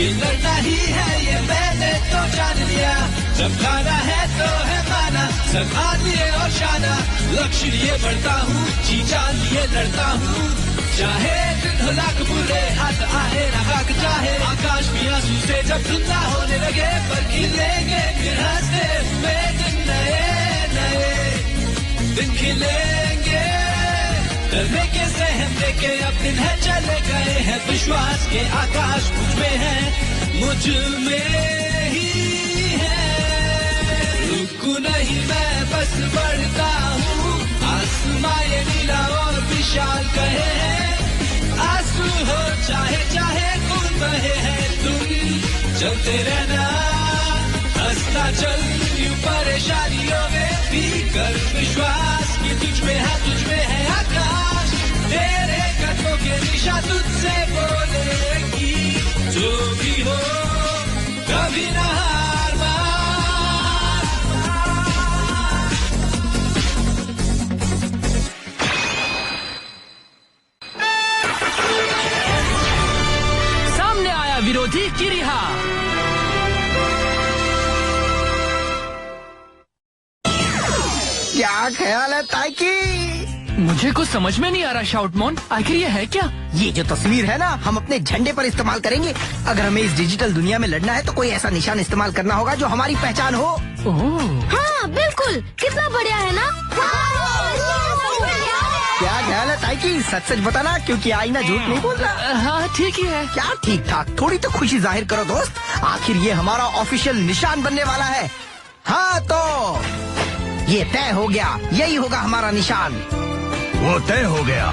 कि लड़ना ही है ये मैंने तो जान लिया। जब खाना है तो है माना, सम्मान लिए और शाना, लक्ष्य लिए बढ़ता हूँ, जी जान लिए लड़ता हूँ। चाहे दिन हो लाख बुरे, हाथ आए ना खाक चाहे, आकाश भी आंसू से जब धुंधला होने लगे, पर खिलेंगे फिर हंसते हुए दिन, नए नए दिन खिलेंगे। डरने के सहमने के अब दिन है चले गए हैं, विश्वास के आकाश मुझ में है, मुझ में ही है। रुकू नहीं मैं बस बढ़ता हूँ, आसमां ये नीला और विशाल कहे हैं, आंसू हो चाहे चाहे खून बहे हैं, तुम चलते रहना, हंसता चल यूं परेशानियों में भी कर विश्वास कि तुझ में है आकाश, तेरे कदमों के निशा तुझसे बोलेगी, जो भी हो कभी ना हार मान। सामने आया विरोधी की रिहा। क्या ख्याल है ताकि? मुझे कुछ समझ में नहीं आ रहा शाउटमॉन, आखिर ये है क्या? ये जो तस्वीर है ना, हम अपने झंडे पर इस्तेमाल करेंगे। अगर हमें इस डिजिटल दुनिया में लड़ना है तो कोई ऐसा निशान इस्तेमाल करना होगा जो हमारी पहचान हो। हाँ बिल्कुल, कितना बढ़िया है ना। क्या ख्याल है ताकि? सच सच बताना, क्योंकि आईना झूठ नहीं बोल रहा। हाँ ठीक ही है। क्या ठीक ठाक? थोड़ी तो खुशी जाहिर करो दोस्त, आखिर ये हमारा ऑफिशियल निशान बनने वाला है। हाँ तो ये तय हो गया, यही होगा हमारा निशान। वो तय हो गया।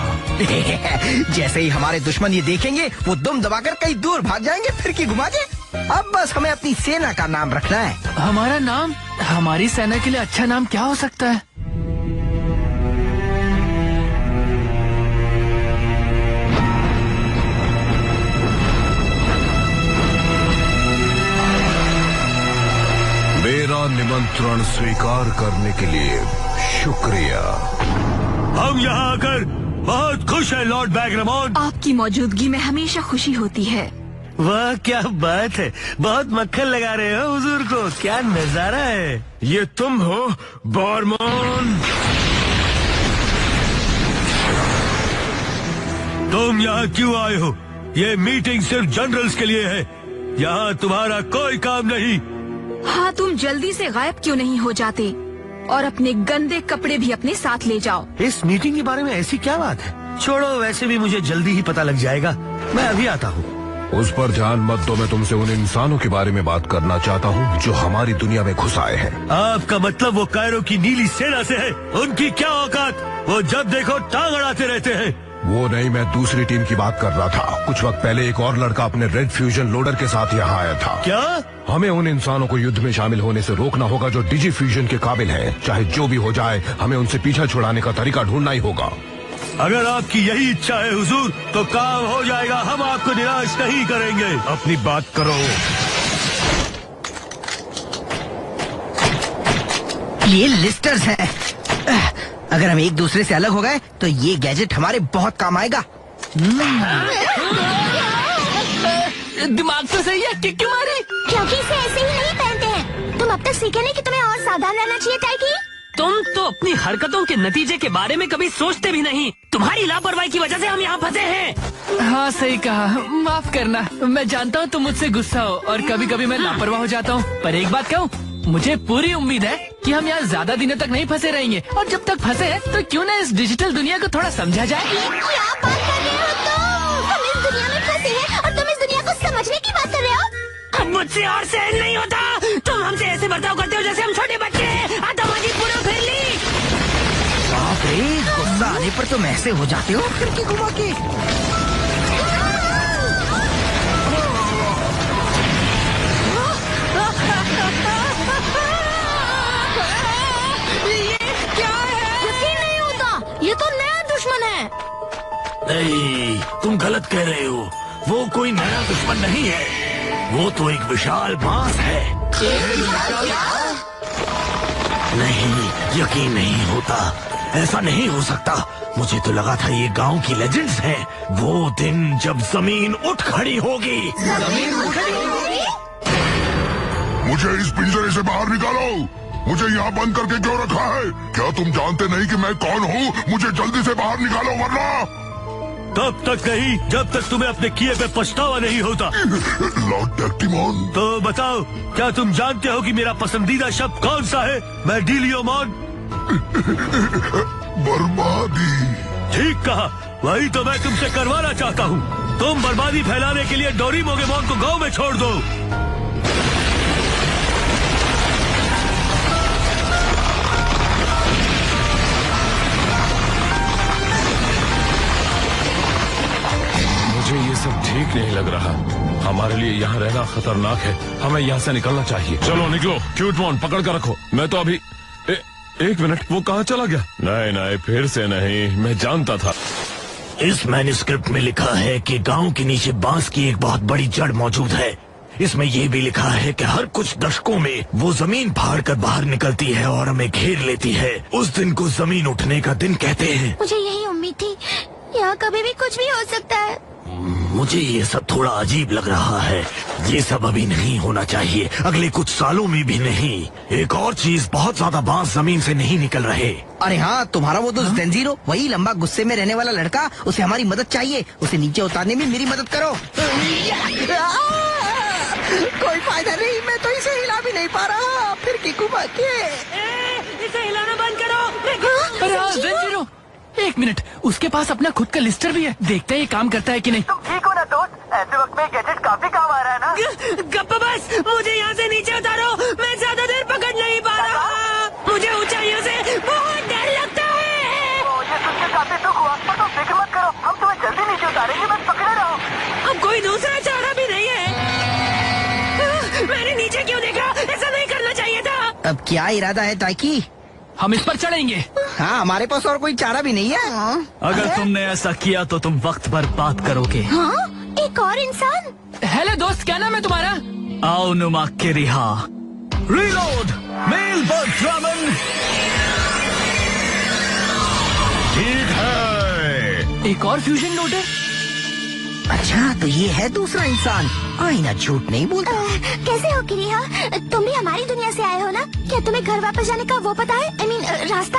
जैसे ही हमारे दुश्मन ये देखेंगे, वो दुम दबाकर कहीं दूर भाग जाएंगे, फिर की घुमा के। अब बस हमें अपनी सेना का नाम रखना है। हमारा नाम? हमारी सेना के लिए अच्छा नाम क्या हो सकता है? मेरा निमंत्रण स्वीकार करने के लिए शुक्रिया। हम यहाँ आकर बहुत खुश हैं लॉर्ड बैग्रामोन। आपकी मौजूदगी में हमेशा खुशी होती है। वाह क्या बात है, बहुत मक्खन लगा रहे हो हुजूर को, क्या नजारा है। ये तुम हो बॉरमोन? तुम यहाँ क्यों आए हो? ये मीटिंग सिर्फ जनरल्स के लिए है, यहाँ तुम्हारा कोई काम नहीं। हाँ, तुम जल्दी से गायब क्यों नहीं हो जाते और अपने गंदे कपड़े भी अपने साथ ले जाओ। इस मीटिंग के बारे में ऐसी क्या बात है? छोड़ो, वैसे भी मुझे जल्दी ही पता लग जाएगा, मैं अभी आता हूँ। उस पर ध्यान मत दो, मैं तुमसे उन इंसानों के बारे में बात करना चाहता हूँ जो हमारी दुनिया में घुस आए हैं। आपका मतलब वो कायरो की नीली सेना से है? उनकी क्या औकात, वो जब देखो टांग अड़ाते रहते हैं। वो नहीं, मैं दूसरी टीम की बात कर रहा था। कुछ वक्त पहले एक और लड़का अपने रेड फ्यूजन लोडर के साथ यहाँ आया था। क्या? हमें उन इंसानों को युद्ध में शामिल होने से रोकना होगा जो डिजी फ्यूजन के काबिल हैं। चाहे जो भी हो जाए, हमें उनसे पीछा छुड़ाने का तरीका ढूंढना ही होगा। अगर आपकी यही इच्छा है हुजूर, तो काम हो जाएगा, हम आपको निराश नहीं करेंगे। अपनी बात करो। ये लिस्टर्स हैं। अगर हम एक दूसरे से अलग हो गए तो ये गैजेट हमारे बहुत काम आएगा। दिमाग तो सही है, किक क्यों मारी? क्योंकि इसे ऐसे ही नहीं पहनते हैं। तुम अब तक सीखे नहीं कि तुम्हें और सावधान रहना चाहिए टाइकी। तुम तो अपनी हरकतों के नतीजे के बारे में कभी सोचते भी नहीं। तुम्हारी लापरवाही की वजह से हम यहाँ फंसे हैं। हाँ सही कहा, माफ करना। मैं जानता हूँ तुम मुझसे गुस्सा हो और कभी कभी मैं लापरवाह हो जाता हूँ, पर एक बात कहूँ, मुझे पूरी उम्मीद है कि हम यहाँ ज्यादा दिनों तक नहीं फंसे रहेंगे, और जब तक फंसे हैं तो क्यों ना इस डिजिटल दुनिया को थोड़ा समझा जाए। क्या बात कर रहे हो तुम? हम इस दुनिया में फंसे हैं और तुम इस दुनिया को समझने की बात कर रहे हो। अब मुझसे और सहन नहीं होता। तुम हमसे ऐसे बर्ताव करते हो जैसे हम छोटे बच्चे हैं। आतंकवादी पूरा फेर ली। बाप रे, गुस्सा आने पर तुम ऐसे हो जाते हो, फिर की घुमा के। ये तो नया दुश्मन है। नहीं, तुम गलत कह रहे हो। वो कोई नया दुश्मन नहीं है, वो तो एक विशाल बांस है। नहीं, यकीन नहीं होता। ऐसा नहीं हो सकता। मुझे तो लगा था ये गांव की लेजेंड्स हैं। वो दिन जब जमीन उठ खड़ी होगी। मुझे इस पिंजरे से बाहर निकालो। मुझे यहाँ बंद करके क्यों रखा है? क्या तुम जानते नहीं कि मैं कौन हूँ? मुझे जल्दी से बाहर निकालो वरना। तब तक नहीं जब तक तुम्हें अपने किए पे पछतावा नहीं होता। लॉर्ड डेक्टिमोन, तो बताओ, क्या तुम जानते हो कि मेरा पसंदीदा शब्द कौन सा है? मैं डीलियोमॉन। बर्बादी। ठीक कहा, वही तो मैं तुमसे करवाना चाहता हूँ। तुम बर्बादी फैलाने के लिए डोरेमोन को गांव में छोड़ दो। मुझे ये सब ठीक नहीं लग रहा। हमारे लिए यहाँ रहना खतरनाक है। हमें यहाँ से निकलना चाहिए। चलो निकलो। क्यूटमॉन पकड़ कर रखो। मैं तो अभी एक मिनट, वो कहाँ चला गया? नहीं नहीं, फिर से नहीं। मैं जानता था। इस मैन्युस्क्रिप्ट में लिखा है कि गांव के नीचे बांस की एक बहुत बड़ी जड़ मौजूद है। इसमें यह भी लिखा है कि हर कुछ दशकों में वो जमीन फाड़ कर बाहर निकलती है और हमें घेर लेती है। उस दिन को जमीन उठने का दिन कहते हैं। मुझे यही उम्मीद थी। यहाँ कभी भी कुछ भी हो सकता है। मुझे ये सब थोड़ा अजीब लग रहा है। ये सब अभी नहीं होना चाहिए, अगले कुछ सालों में भी नहीं। एक और चीज, बहुत ज्यादा बांस जमीन से नहीं निकल रहे। अरे हाँ, तुम्हारा वो दोस्त डेंजीरो, वही लंबा गुस्से में रहने वाला लड़का, उसे हमारी मदद चाहिए। उसे नीचे उतारने में मेरी मदद करो। कोई फायदा नहीं, मैं तो इसे हिला भी नहीं पा रहा। फिर किकू बाकी इसे हिलाना बंद करो। अरे हाँ, डेंजीरो, एक मिनट, उसके पास अपना खुद का लिस्टर भी है। देखते हैं ये काम करता है कि नहीं। तुम ठीक हो ना दोस्त? ऐसे वक्त में गैजेट काफी काम आ रहा है ना? गप्पा बस, मुझे यहाँ से नीचे उतारो। मैं ज्यादा देर पकड़ नहीं पा रहा। मुझे ऊंचाइयों से बहुत डर लगता है। मुझे सुन के काफी दुख हुआ, पर तुम फिक्र मत करो, हम तुम्हें जल्दी नीचे उतारेंगे, बस पकड़े रहो। अब कोई दूसरा चारा भी नहीं है। मैंने नीचे क्यों देखा? ऐसा नहीं करना चाहिए था। अब क्या इरादा है ताइकी? हम इस पर चढ़ेंगे। हाँ, हमारे पास और कोई चारा भी नहीं है। अगर तुमने ऐसा किया तो तुम वक्त पर बात करोगे। हाँ, एक और इंसान। हेलो दोस्त, क्या नाम है तुम्हारा? आओ नुमा के रिहा। Reload mail bird dragon. ठीक है। एक और फ्यूजन नोट है। अच्छा, तो ये है दूसरा इंसान। आईना झूठ नहीं बोलता। कैसे हो किरिहा? तुम भी हमारी दुनिया से आए हो ना? क्या तुम्हें घर वापस जाने का वो पता है? I mean, रास्ता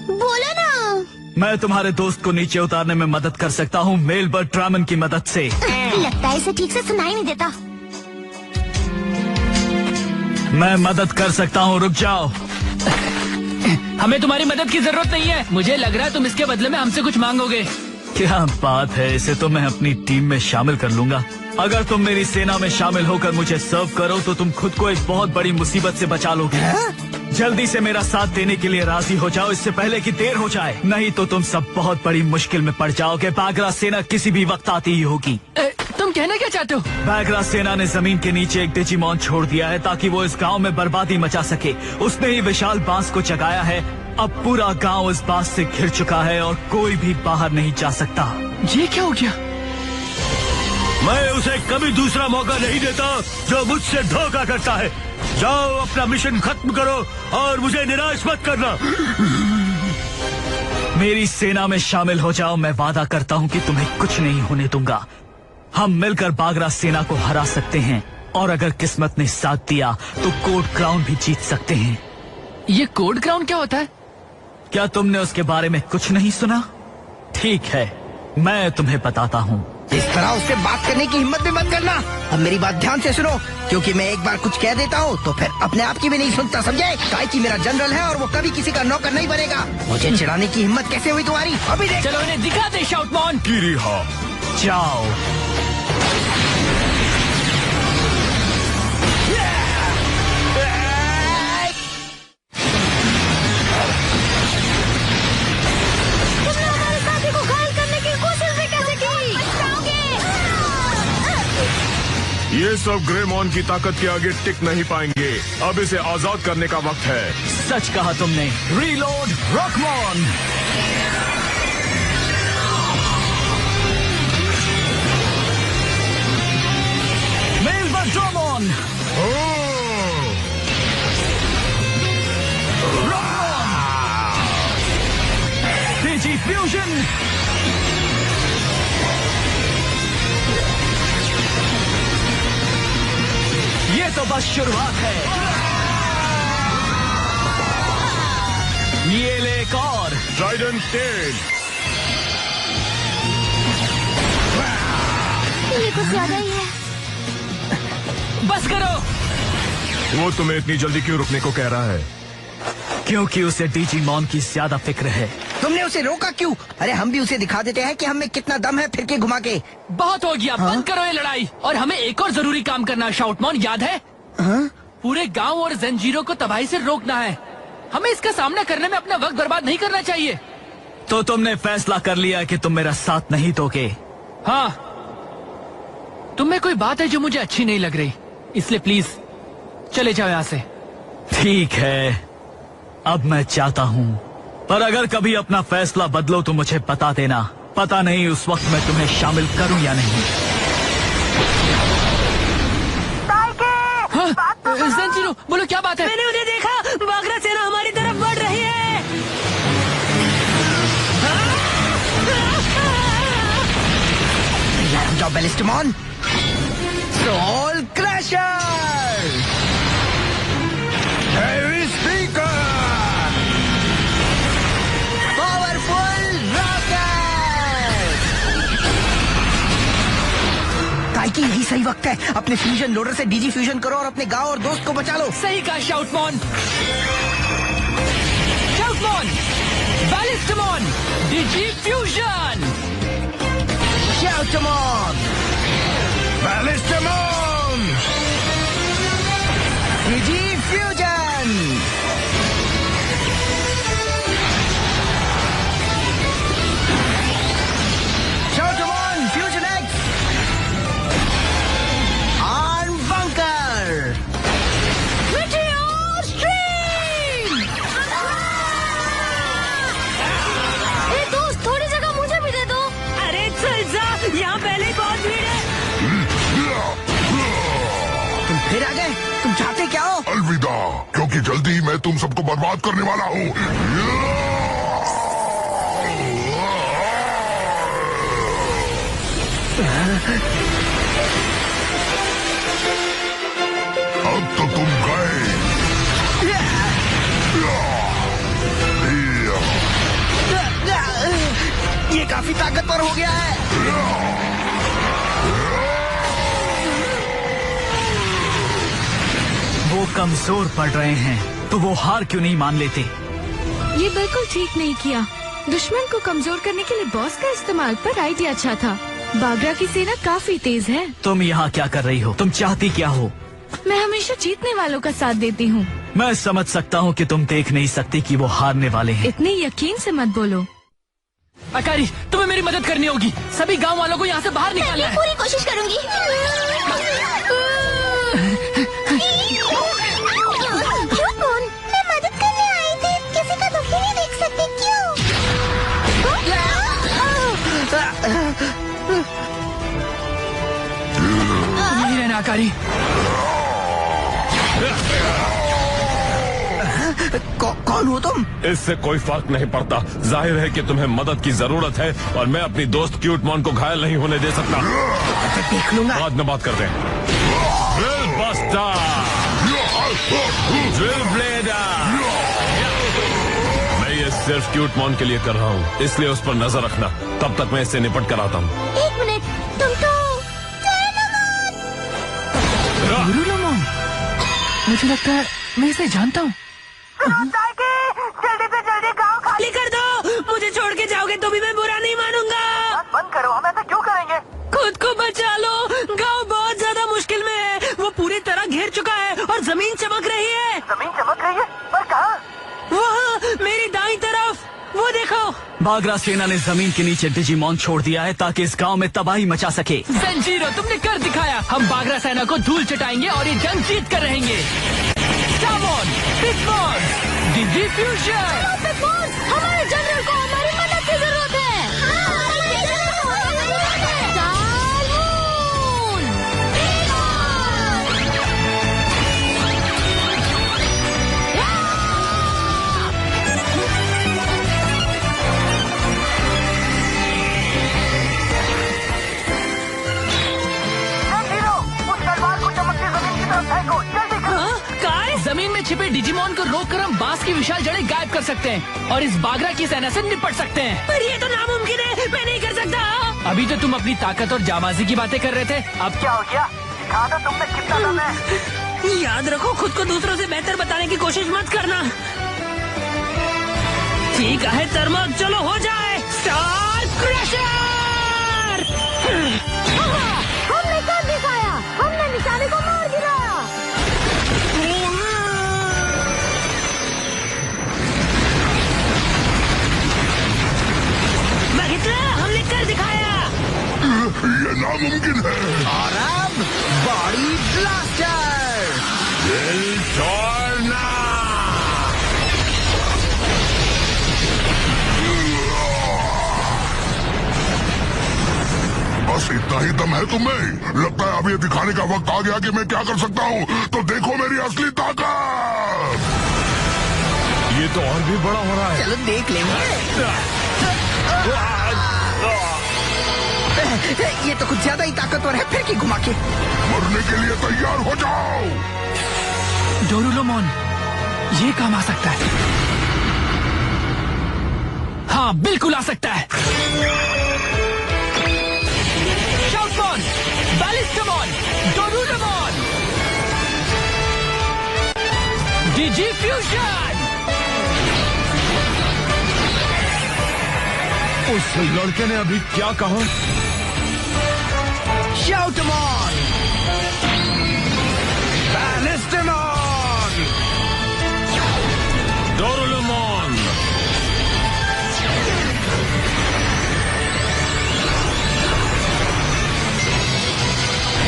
बोलो ना। मैं तुम्हारे दोस्त को नीचे उतारने में मदद कर सकता हूँ, मेल बर्ड ड्रैगन की मदद से। लगता है इसे ठीक से सुनाई नहीं देता। मैं मदद कर सकता हूँ, रुक जाओ। हमें तुम्हारी मदद की जरूरत नहीं है। मुझे लग रहा है तुम इसके बदले में हमसे कुछ मांगोगे। क्या बात है, इसे तो मैं अपनी टीम में शामिल कर लूंगा। अगर तुम मेरी सेना में शामिल होकर मुझे सर्व करो तो तुम खुद को एक बहुत बड़ी मुसीबत से बचा लोगे। जल्दी से मेरा साथ देने के लिए राजी हो जाओ, इससे पहले कि देर हो जाए, नहीं तो तुम सब बहुत बड़ी मुश्किल में पड़ जाओगे। बागरा सेना किसी भी वक्त आती ही होगी। तुम कहना क्या चाहते हो? बागरा सेना ने जमीन के नीचे एक डिजिमॉन छोड़ दिया है ताकि वो इस गांव में बर्बादी मचा सके। उसने ही विशाल बांस को जगाया है। अब पूरा गांव इस बांस से घिर चुका है और कोई भी बाहर नहीं जा सकता। ये क्या हो गया? मैं उसे कभी दूसरा मौका नहीं देता जो मुझसे धोखा करता है। जाओ, अपना मिशन खत्म करो और मुझे निराश मत करना। मेरी सेना में शामिल हो जाओ, मैं वादा करता हूँ कि तुम्हें कुछ नहीं होने दूंगा। हम मिलकर बागरा सेना को हरा सकते हैं और अगर किस्मत ने साथ दिया तो कोड क्राउन भी जीत सकते हैं। ये कोड क्राउन क्या होता है? क्या तुमने उसके बारे में कुछ नहीं सुना? ठीक है, मैं तुम्हें बताता हूँ। इस तरह उससे बात करने की हिम्मत भी मत करना। अब मेरी बात ध्यान से सुनो, क्योंकि मैं एक बार कुछ कह देता हूँ तो फिर अपने आप की भी नहीं सुनता, समझे? ताइकी मेरा जनरल है और वो कभी किसी का नौकर नहीं बनेगा। मुझे चिढ़ाने की हिम्मत कैसे हुई तुम्हारी? अभी देख। चलो इन्हें दिखा दे शाउटमॉन। किरिहा, जाओ। तुमने हमारे साथी को घायल करने की कोशिश भी कैसे की? ये सब ग्रेमॉन की ताकत के आगे टिक नहीं पाएंगे। अब इसे आजाद करने का वक्त है। सच कहा तुमने। Reload Rockmon. Mail bird dragon. Fusion. ये तो बस शुरुआत है। ये ले एक और ट्राइडेंट टेल। ये कुछ ज्यादा ही है। बस करो। वो तुम्हें इतनी जल्दी क्यों रुकने को कह रहा है? क्योंकि उसे डिजीमॉन की ज्यादा फिक्र है। तुमने उसे रोका क्यों? अरे हम भी उसे दिखा देते हैं कि हम में कितना दम है, फिर के घुमा के। बहुत हो गया, बंद करो ये लड़ाई। और हमें एक और जरूरी काम करना है शाउटमॉन, याद है? पूरे गांव और जंजीरों को तबाही से रोकना है। हमें इसका सामना करने में अपना वक्त बर्बाद नहीं करना चाहिए। तो तुमने फैसला कर लिया कि तुम मेरा साथ नहीं दोगे? हाँ, तुम में कोई बात है जो मुझे अच्छी नहीं लग रही, इसलिए प्लीज चले जाओ यहाँ से। ठीक है, अब मैं चाहता हूँ, पर अगर कभी अपना फैसला बदलो तो मुझे बता देना। पता नहीं उस वक्त मैं तुम्हें शामिल करूँ या नहीं। हाँ, ज़ंजीरो, बोलो क्या बात है? मैंने उन्हें देखा, बागरा सेना हमारी तरफ बढ़ रही है। तैयार हो जाओ Ballistamon. Soul crusher, heavy speaker, powerful rocket. ताकि यही सही वक्त है, अपने फ्यूजन लोडर से डीजी फ्यूजन करो और अपने गांव और दोस्त को बचा लो। सही कहा Shoutmon. Shoutmon, Ballistamon, Digi fusion. Shoutmon, Ballistamon, Digi fusion. Shoutmon, fusion X, on bunker, meteor stream. ए दोस्त, थोड़ी जगह मुझे भी दे दो। अरे चल जा, यहाँ पहले ही बहुत भीड़ है। तुम फिर आ गए? तुम चाहते क्या हो? अलविदा, क्योंकि जल्दी ही मैं तुम सबको बर्बाद करने वाला हूँ। अब तो तुम गए। ये काफी ताकतवर हो गया है। वो कमजोर पड़ रहे हैं, तो वो हार क्यों नहीं मान लेते? ये बिल्कुल ठीक नहीं किया। दुश्मन को कमजोर करने के लिए बॉस का इस्तेमाल, पर आइडिया अच्छा था। बागरा की सेना काफी तेज है। तुम यहाँ क्या कर रही हो? तुम चाहती क्या हो? मैं हमेशा जीतने वालों का साथ देती हूँ। मैं समझ सकता हूँ कि तुम देख नहीं सकती कि वो हारने वाले हैं। इतने यकीन से मत बोलो। अकारी, तुम्हें मेरी मदद करनी होगी। सभी गांव वालों को यहाँ से बाहर निकालना मैं है। पूरी कोशिश करूंगी। क्यों कौन? मैं मदद करने आई थी। किसी का दुखी नहीं देख सकती, क्यों? नहीं रहना अकारी। कौन हो तुम? इससे कोई फर्क नहीं पड़ता। जाहिर है कि तुम्हें मदद की जरूरत है और मैं अपनी दोस्त क्यूटमॉन को घायल नहीं होने दे सकता। देख लूंगा। बाद में बात करते हैं। Drill buster, drill bladder. मैं ये सिर्फ क्यूटमॉन के लिए कर रहा हूँ, इसलिए उस पर नजर रखना। तब तक मैं इससे निपट कर आता हूँ। एक मिनट, तुम तो गुरुलोमोन, मुझे लगता है मैं इसे जानता हूँ। जल्दी से जल्दी गाँव खाली कर दो, मुझे छोड़ के जाओगे तो भी मैं बुरा नहीं मानूंगा। बंद करो, हम ऐसा क्यों करेंगे? खुद को बचा लो, गांव बहुत ज्यादा मुश्किल में है। वो पूरी तरह घेर चुका है और जमीन चमक रही है। जमीन चमक रही है, पर कहाँ? वहाँ मेरी दाईं तरफ, वो देखो। बागरा सेना ने जमीन के नीचे डिजीमॉन छोड़ दिया है ताकि इस गांव में तबाही मचा सके। ज़ंजीरो, तुमने कर दिखाया। हम बागरा सेना को धूल चटाएंगे और ये जंग जीत कर रहेंगे। स्टारबॉर्न, पिटबॉर्न, डीजी फ्यूजन। हमारे जनरल को हमारी मदद की जरूरत है। में डिजिमॉन को रोककर हम बांस की विशाल जड़ें गायब कर सकते हैं और इस बागरा की सेना से निपट सकते हैं। पर ये तो नामुमकिन है, मैं नहीं कर सकता। अभी तो तुम अपनी ताकत और जाबाजी की बातें कर रहे थे, अब क्या हो गया? दिखा दो तुमने कितना दम है। याद रखो, खुद को दूसरों से बेहतर बताने की कोशिश मत करना। ठीक है तरमक, चलो हो जाए। Star crusher! हमने कर दिखाया, हमने निशाने को मार गिराया। महित्रा, हमने कर दिखाया। ये नामुमकिन है। और अब बॉडी ब्लास्टर। दिल तोड़ना। बस इतना ही दम है तुम्हें? लगता है अब ये दिखाने का वक्त आ गया कि मैं क्या कर सकता हूँ। तो देखो मेरी असली ताकत। ये तो और भी बड़ा हो रहा है। चलो देख लेंगे। ये तो कुछ ज्यादा ही ताकतवर है, फिर की घुमा के। मरने के लिए तैयार हो जाओ। डोरुलोमोन, ये काम आ सकता है। हाँ, बिल्कुल आ सकता है। Shoutmon, Ballistamon, Dorulumon, Digi fusion. उस लड़के ने अभी क्या कहा? Shoutmon, Ballistamon, Dorulumon.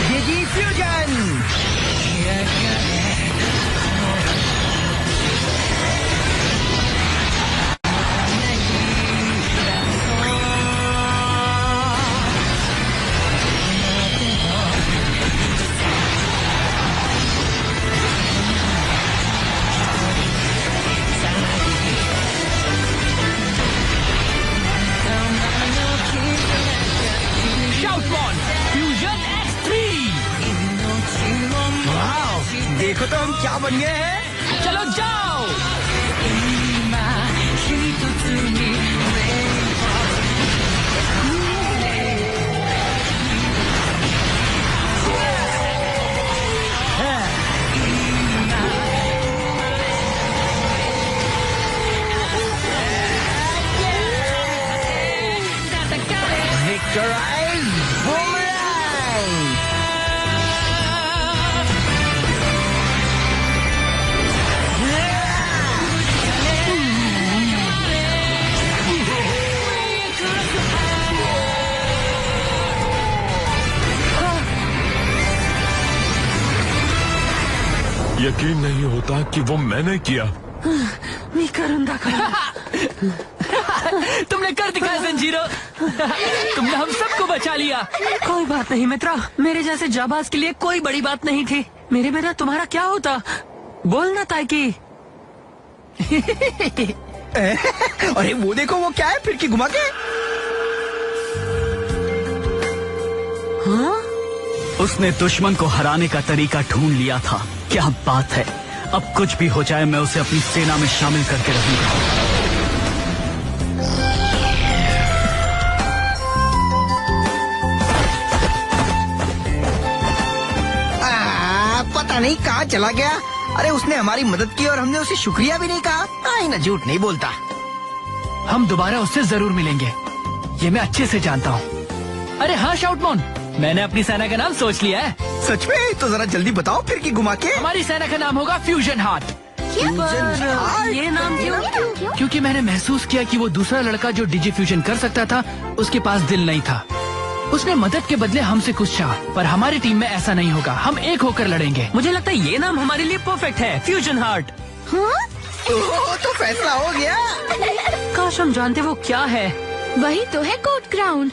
Digi fusion. Shoutmon, fusion X3। वाह, देखो तो हम क्या बन गए हैं। चलो जाओ। Victorize Boomerang! यकीन नहीं होता कि वो मैंने किया। तुमने कर दिखाया जंजीरो। तुमने हम सबको बचा लिया। कोई बात नहीं मित्रा, मेरे जैसे जाबाज के लिए कोई बड़ी बात नहीं थी। मेरे बिना तुम्हारा क्या होता? बोलना ताकि। अरे वो देखो, वो क्या है, फिर की घुमा के। हाँ? उसने दुश्मन को हराने का तरीका ढूंढ लिया था। क्या बात है। अब कुछ भी हो जाए, मैं उसे अपनी सेना में शामिल करके रहूंगा। पता नहीं कहाँ चला गया। अरे उसने हमारी मदद की और हमने उसे शुक्रिया भी नहीं कहा। आई ना, झूठ नहीं बोलता। हम दोबारा उससे जरूर मिलेंगे, ये मैं अच्छे से जानता हूँ। अरे हाँ शाउटमॉन, मैंने अपनी सेना का नाम सोच लिया है। सच में? तो जरा जल्दी बताओ, फिर की घुमा के। हमारी सेना का नाम होगा फ्यूजन हार्ट। ये नाम क्यों? क्योंकि मैंने महसूस किया कि वो दूसरा लड़का जो डिजी फ्यूजन कर सकता था, उसके पास दिल नहीं था। उसने मदद के बदले हमसे कुछ चाहा, पर हमारी टीम में ऐसा नहीं होगा। हम एक होकर लड़ेंगे। मुझे लगता है ये नाम हमारे लिए परफेक्ट है, फ्यूजन हार्ट। तो फैसला हो गया। काश हम जानते वो क्या है। वही तो है कोड क्राउन।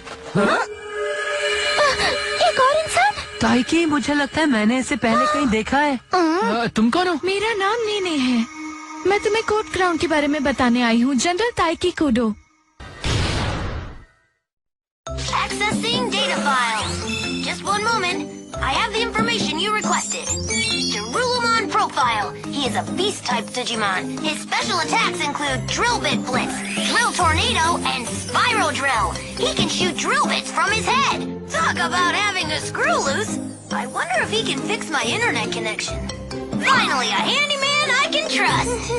एक और इंसान। ताइकी, मुझे लगता है मैंने इसे पहले कहीं देखा है। तुम कौन हो? मेरा नाम नीने है। मैं तुम्हें कोड क्राउन के बारे में बताने आई हूँ, general ताइकी kodo. Accessing data file. Just one moment. I have the information you requested. Darulumon Digimon profile. He is a beast-type Digimon. His special attacks include Drill Bit Blitz, Drill Tornado, and Spyro Drill. He can shoot drill bits from his head. Talk about having a screw loose. I wonder if he can fix my internet connection. Finally, a handyman I can trust.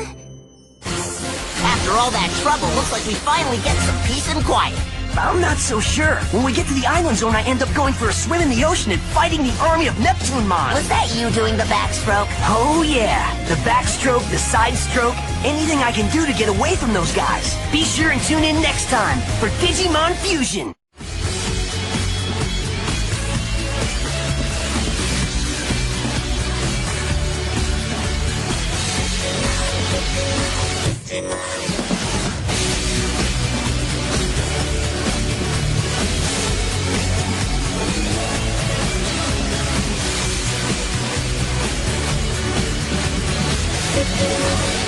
After all that trouble, looks like we finally get some peace and quiet. I'm not so sure. When we get to the island zone, I end up going for a swim in the ocean and fighting the army of Neptunemon. Was that you doing the backstroke? Oh yeah, the backstroke, the side stroke, anything I can do to get away from those guys. Be sure and tune in next time for Digimon Fusion.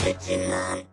Digimon.